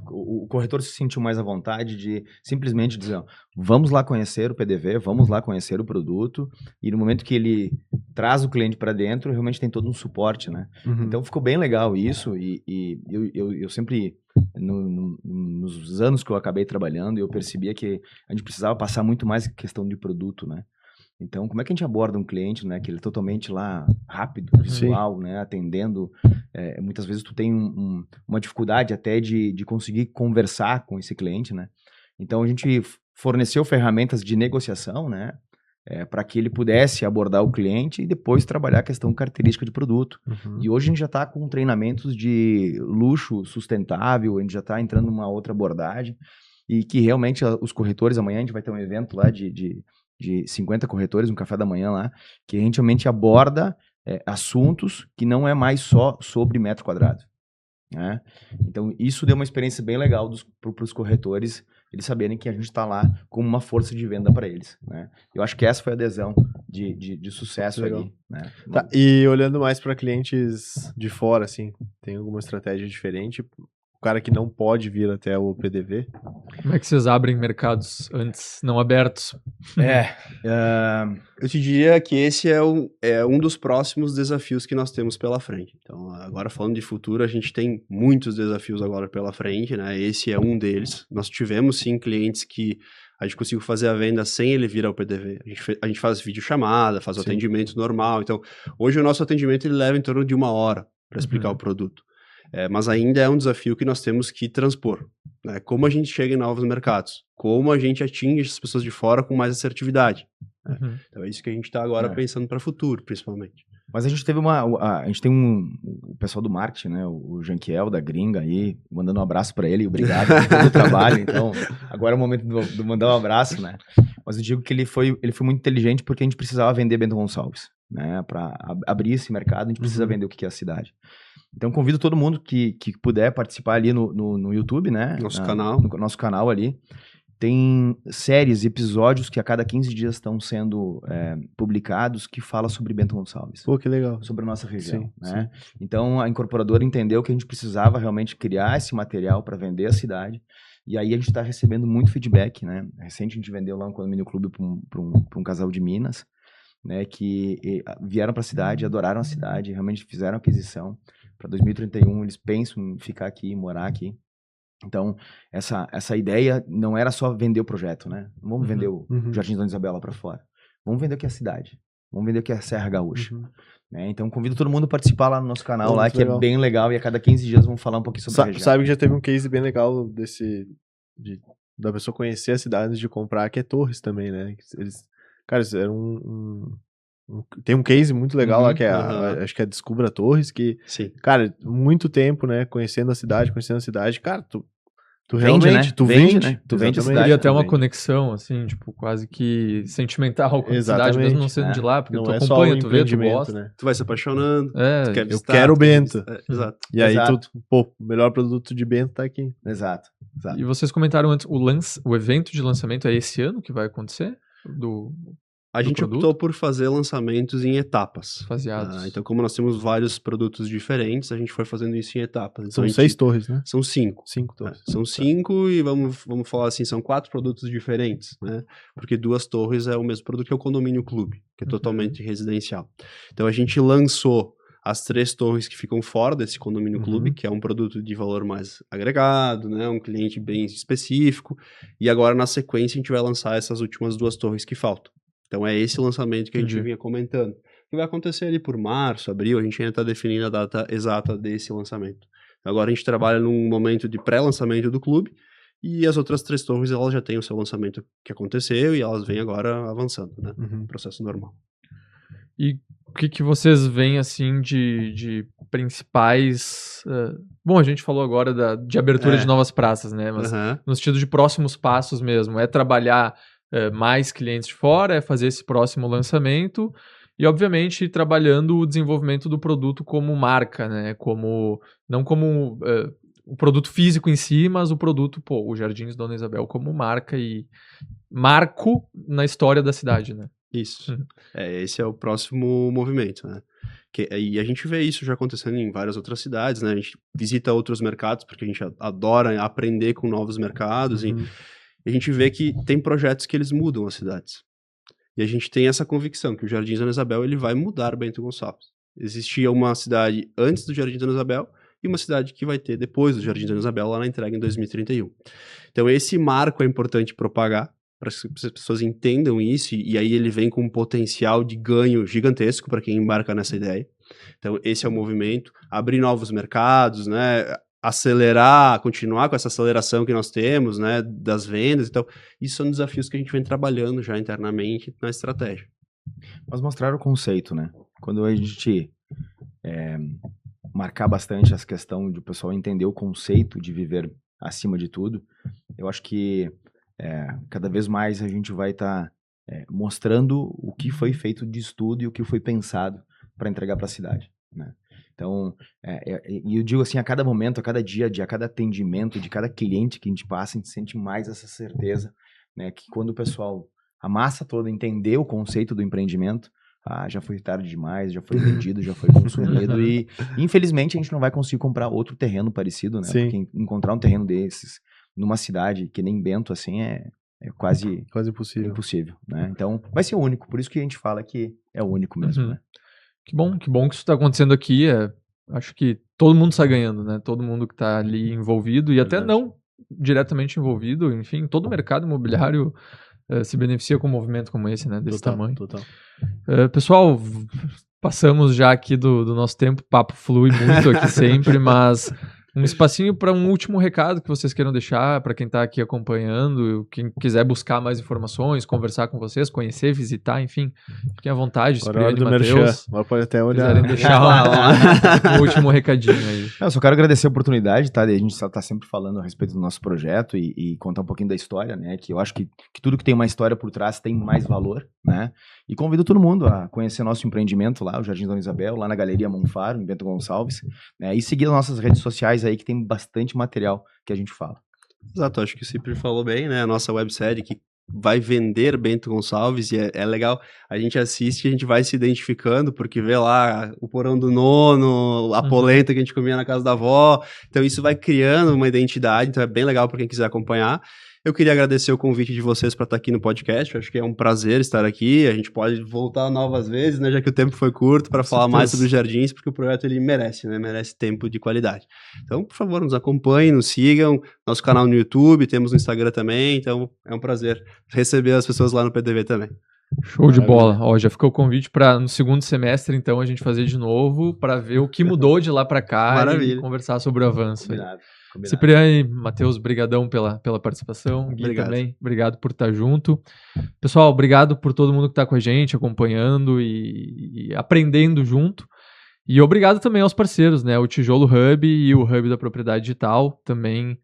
O corretor se sentiu mais à vontade de simplesmente dizer, vamos lá conhecer o PDV, vamos lá conhecer o produto, e no momento que ele traz o cliente para dentro, realmente tem todo um suporte, né? Então ficou bem legal isso, e eu sempre, nos anos que eu acabei trabalhando, eu percebia que a gente precisava passar muito mais questão de produto, né? Então, como é que a gente aborda um cliente, né, que ele é totalmente lá rápido, visual, né, atendendo, muitas vezes tu tem uma dificuldade até de conseguir conversar com esse cliente, né? Então, a gente forneceu ferramentas de negociação, né, para que ele pudesse abordar o cliente e depois trabalhar a questão característica de produto. E hoje a gente já está com treinamentos de luxo sustentável, a gente já está entrando numa outra abordagem, e que realmente os corretores, amanhã a gente vai ter um evento lá de 50 corretores, um café da manhã lá, que a gente realmente aborda assuntos que não é mais só sobre metro quadrado, né? Então, isso deu uma experiência bem legal para os corretores, eles saberem que a gente está lá como uma força de venda para eles, né? Eu acho que essa foi a adesão de sucesso aí, né? Tá, e olhando mais para clientes de fora, assim, tem alguma estratégia diferente? O cara que não pode vir até o PDV? Como é que vocês abrem mercados antes não abertos? Eu te diria que esse é um dos próximos desafios que nós temos pela frente. Então, agora falando de futuro, a gente tem muitos desafios agora pela frente, né? Esse é um deles. Nós tivemos, sim, clientes que a gente conseguiu fazer a venda sem ele vir ao PDV. A gente faz videochamada, faz o atendimento normal. Então, hoje o nosso atendimento ele leva em torno de 1 hora para explicar o produto. Mas ainda é um desafio que nós temos que transpor, né? Como a gente chega em novos mercados, como a gente atinge as pessoas de fora com mais assertividade, né? Então é isso que a gente está agora pensando para o futuro, principalmente. Mas a gente teve a gente tem o pessoal do marketing, né? O Janquiel da Gringa aí, mandando um abraço para ele, obrigado por todo o trabalho. Então, agora é o momento de mandar um abraço, né? Mas eu digo que ele foi muito inteligente porque a gente precisava vender Bento Gonçalves, né? Para abrir esse mercado, a gente precisa vender o que é a cidade. Então, convido todo mundo que puder participar ali no YouTube, né? No nosso canal ali. Tem séries, episódios que a cada 15 dias estão sendo publicados que fala sobre Bento Gonçalves. Pô, que legal. Sobre a nossa região, né? Então, a incorporadora entendeu que a gente precisava realmente criar esse material para vender a cidade. E aí a gente está recebendo muito feedback, né? Recente a gente vendeu lá um condomínio clube para um casal de Minas, né? Que vieram para a cidade, adoraram a cidade, realmente fizeram aquisição. Para 2031 eles pensam em ficar aqui, morar aqui. Então, essa ideia não era só vender o projeto, né? Não vamos vender o Jardim Dona Isabela para fora. Vamos vender o que é a cidade. Vamos vender o que é a Serra Gaúcha. Né? Então, convido todo mundo a participar lá no nosso canal, lá, que é bem legal. E a cada 15 dias vamos falar um pouquinho sobre a região. Sabe que já teve um case bem legal da pessoa conhecer a cidade antes de comprar, que é Torres também, né? Cara, eram tem um case muito legal lá, que é acho que é Descubra Torres, que, cara, muito tempo, né, conhecendo a cidade, cara, tu realmente, né? Tu vende a cidade. Teria até uma conexão, assim, tipo, quase que sentimental com a cidade, mesmo não sendo de lá, porque tu acompanha, tu vê, tu gosta. Né? Tu vai se apaixonando, tu quer visitar, eu quero Bento. Exato. E aí, o melhor produto de Bento tá aqui. Exato. E vocês comentaram antes, o evento de lançamento é esse ano que vai acontecer? A gente optou por fazer lançamentos em etapas. Faseados. Então, como nós temos vários produtos diferentes, a gente foi fazendo isso em etapas. Então, são 6 torres, né? São 5. 5 torres. São 5 e vamos falar assim, são 4 produtos diferentes, né? Porque 2 torres é o mesmo produto que é o condomínio clube, que é totalmente residencial. Então, a gente lançou as 3 torres que ficam fora desse condomínio clube, que é um produto de valor mais agregado, né? Um cliente bem específico. E agora, na sequência, a gente vai lançar essas últimas 2 torres que faltam. Então é esse lançamento que a gente vinha comentando. Que vai acontecer ali por março, abril, a gente ainda está definindo a data exata desse lançamento. Agora a gente trabalha num momento de pré-lançamento do clube, e as outras 3 torres elas já têm o seu lançamento que aconteceu, e elas vêm agora avançando, né? Processo normal. E o que vocês veem, assim, de principais... Bom, a gente falou agora de abertura de novas praças, né? Mas no sentido de próximos passos mesmo, é trabalhar... mais clientes de fora, é fazer esse próximo lançamento e, obviamente, trabalhando o desenvolvimento do produto como marca, né? Não como o produto físico em si, mas o produto, o Jardins Dona Isabel como marca e marco na história da cidade, né? Isso. Esse é o próximo movimento, né? E a gente vê isso já acontecendo em várias outras cidades, né? A gente visita outros mercados, porque a gente adora aprender com novos mercados, e a gente vê que tem projetos que eles mudam as cidades. E a gente tem essa convicção que o Jardim Dona Isabel ele vai mudar Bento Gonçalves. Existia uma cidade antes do Jardim Dona Isabel e uma cidade que vai ter depois do Jardim Dona Isabel, lá na entrega em 2031. Então esse marco é importante propagar, para que as pessoas entendam isso, e aí ele vem com um potencial de ganho gigantesco para quem embarca nessa ideia. Então esse é o movimento, abrir novos mercados, né, acelerar, continuar com essa aceleração que nós temos, né, das vendas. Então isso são desafios que a gente vem trabalhando já internamente na estratégia. Mas mostrar o conceito, né? Quando a gente marcar bastante essa questão de o pessoal entender o conceito de viver acima de tudo, eu acho que cada vez mais a gente vai estar mostrando o que foi feito de estudo e o que foi pensado para entregar para a cidade, né? Então, eu digo assim, a cada momento, a cada dia, a cada atendimento, de cada cliente que a gente passa, a gente sente mais essa certeza, né, que quando o pessoal, a massa toda, entender o conceito do empreendimento, já foi tarde demais, já foi vendido, já foi consumido e, infelizmente, a gente não vai conseguir comprar outro terreno parecido, né? Sim. Porque encontrar um terreno desses numa cidade que nem Bento, assim, é quase impossível, né? Então, vai ser único, por isso que a gente fala que é o único mesmo, né? Que bom que isso está acontecendo aqui. Acho que todo mundo está ganhando, né? Todo mundo que está ali envolvido e até não diretamente envolvido, enfim, todo o mercado imobiliário se beneficia com um movimento como esse, né? Desse tamanho. Total. Pessoal, passamos já aqui do nosso tempo, o papo flui muito aqui sempre, mas um espacinho para um último recado que vocês queiram deixar para quem está aqui acompanhando, quem quiser buscar mais informações, conversar com vocês, conhecer, visitar, enfim, fiquem à vontade. Cipriano e Matheus, pode até olhar. Quiserem deixar um último recadinho aí. Eu só quero agradecer a oportunidade, tá? A gente está sempre falando a respeito do nosso projeto e contar um pouquinho da história, né? Que eu acho que tudo que tem uma história por trás tem mais valor, né? E convido todo mundo a conhecer nosso empreendimento lá, o Jardim Dona Isabel, lá na Galeria Monfaro, em Bento Gonçalves, né? E seguir as nossas redes sociais aí, que tem bastante material que a gente fala. Exato, acho que o Cipri falou bem, né? A nossa websérie que vai vender Bento Gonçalves, e é legal, a gente assiste e a gente vai se identificando, porque vê lá o porão do nono, a polenta que a gente comia na casa da avó, então isso vai criando uma identidade, então é bem legal para quem quiser acompanhar. Eu queria agradecer o convite de vocês para estar aqui no podcast, eu acho que é um prazer estar aqui, a gente pode voltar novas vezes, né, já que o tempo foi curto, para falar mais sobre os jardins, porque o projeto ele merece, né, merece tempo de qualidade. Então, por favor, nos acompanhem, nos sigam, nosso canal no YouTube, temos no Instagram também, então é um prazer receber as pessoas lá no PDV também. Show de bola. Ó, já ficou o convite para no segundo semestre, então, a gente fazer de novo, para ver o que mudou de lá para cá e conversar sobre o avanço. Combinado. Cipriano e Matheus, brigadão pela participação. Gui também, obrigado por estar junto. Pessoal, obrigado por todo mundo que está com a gente, acompanhando e aprendendo junto. E obrigado também aos parceiros, né? O Tijolo Hub e o Hub da Propriedade Digital também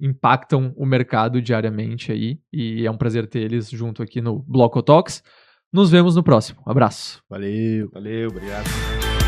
impactam o mercado diariamente aí. E é um prazer ter eles junto aqui no Bloco Talks. Nos vemos no próximo. Abraço. Valeu, obrigado.